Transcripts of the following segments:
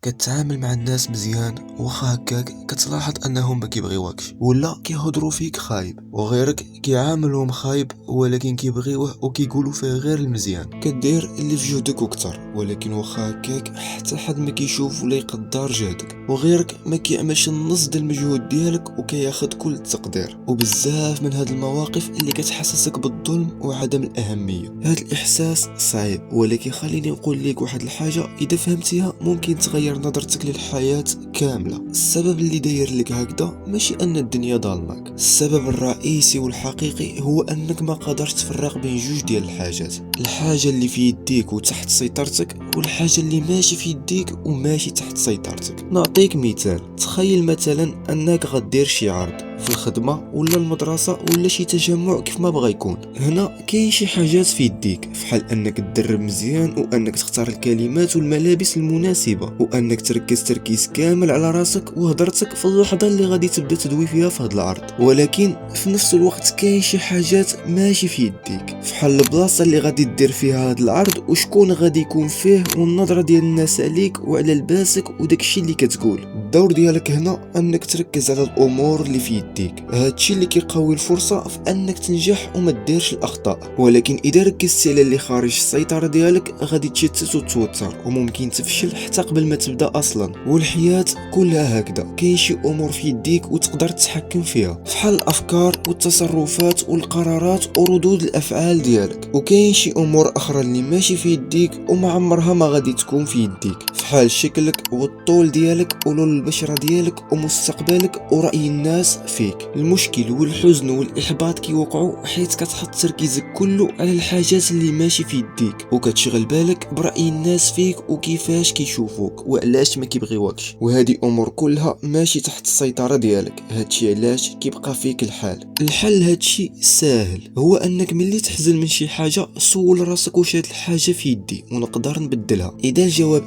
كتعامل مع الناس مزيان واخا هكاك كتلاحظ انهم ما كيبغيوكش ولا كيهضروا فيك خايب وغيرك كيعاملهم خايب ولكن كيبغيوه وكيقولوا فيه غير المزيان. كدير اللي في جهدك وكتر ولكن واخا هكاك حتى حد ما كيشوف ولا يقدر جهدك وغيرك ما كيعملش النص ديال المجهود ديالك وكياخذ كل التقدير. وبزاف من هاد المواقف اللي كتحسسك بالظلم وعدم الاهميه. هاد الاحساس صعيب ولكن خليني نقول لك واحد الحاجه اذا فهمتيها ممكن تغير نظرتك للحياه كامله. السبب اللي داير لك هكذا ماشي ان الدنيا ظالمك، السبب الرئيسي والحقيقي هو انك ما قدرتش تفرق بين جوج ديال الحاجات، الحاجه اللي في يديك وتحت سيطرتك والحاجه اللي ماشي في يديك وماشي تحت سيطرتك. نعطيك مثال، تخيل مثلا انك غدير شي عرض في الخدمه ولا المدرسه ولا شي تجمع كيف ما بغى يكون. هنا كاين شي حاجات في يديك بحال انك تدرب مزيان وانك تختار الكلمات والملابس المناسبه وانك تركز تركيز كامل على راسك وهضرتك في اللحظه اللي غادي تبدا تدوي فيها في هذا العرض. ولكن في نفس الوقت كاين شي حاجات ماشي في يديك بحال البلاصه اللي غادي دير فيها هذا العرض وشكون غادي يكون فيه والنظره ديال الناس عليك وعلى لباسك وداكشي اللي كتقول. الدور ديالك هنا انك تركز على الامور اللي في يديك، هادشي اللي كيقوي الفرصه في انك تنجح وما ديرش الاخطاء. ولكن اذا ركزتي على اللي خارج السيطره ديالك غادي تشتت وتوتر وممكن تفشل حتى قبل ما تبدا اصلا. والحياه كلها هكذا، كاين شي امور في يديك وتقدر تتحكم فيها بحال الافكار والتصرفات والقرارات وردود الافعال ديالك، وكاين شي امور اخرى اللي ماشي في يديك وما عمرها ما غادي تكون في يديك بحال شكلك والطول ديالك ولون البشره ديالك ومستقبلك وراي الناس فيك. المشكل والحزن والاحباط كيوقعوا حيت كتحط تركيزك كله على الحاجات اللي ماشي في يديك وكتشغل بالك براي الناس فيك وكيفاش كيشوفوك وعلاش ما كيبغيوكش، وهذه امور كلها ماشي تحت السيطره ديالك. هادشي علاش كيبقى فيك الحل هادشي ساهل، هو انك ملي تحزن من شي حاجه سول راسك واش هاد الحاجه في يدي ونقدر نبدلها. اذا الجواب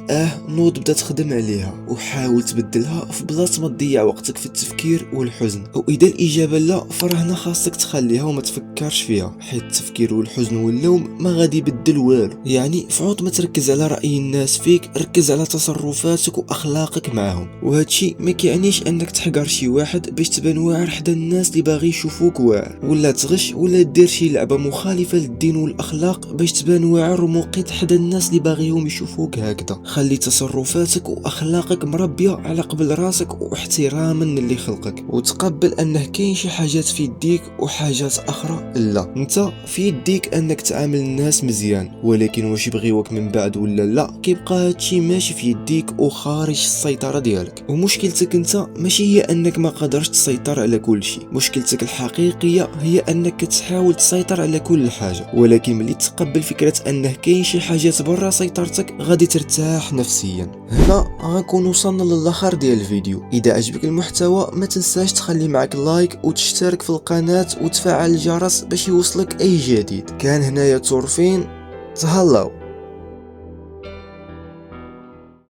نوض بدا تخدم عليها وحاول تبدلها في بلاصه ما تضيع وقتك في التفكير والحزن. واذا الاجابه لا فرهنا خاصك تخليها وما تفكرش فيها حيت التفكير والحزن واللوم ما غادي يبدل والو. يعني فعوض ما تركز على راي الناس فيك ركز على تصرفاتك واخلاقك معهم. وهادشي ما كيعنيش انك تحقر شي واحد باش تبان واعر حدا الناس اللي باغي يشوفوك واعر ولا تغش ولا دير شي لعبه مخالفه للدين والاخلاق باش تبان واعر وموقت حدا الناس اللي باغيهم يشوفوك هكذا. خلي تصرفاتك واخلاقك مربيه على قبل راسك واحتراما للي خلقك، وتقبل انه كاين شي حاجات في يديك وحاجات اخرى لا. انت في يديك انك تعامل الناس مزيان ولكن واش يبغيوك من بعد ولا لا كيبقى هادشي ماشي في يديك وخارج السيطره ديالك. ومشكلتك انت ماشي هي انك ما قدرش تسيطر على كل شيء، مشكلتك الحقيقيه هي انك كتحاول تسيطر على كل حاجه ولكن ملي تقبل فكره انه كاين شي حاجات برا سيطرتك غادي ترتاح نفسيا. هنا غنكون وصلنا للاخر ديال الفيديو. اذا عجبك المحتوى ما تنساش تخلي معك لايك وتشترك في القناه وتفعل الجرس باش يوصلك اي جديد. كان هنايا تورفين، تهلاو.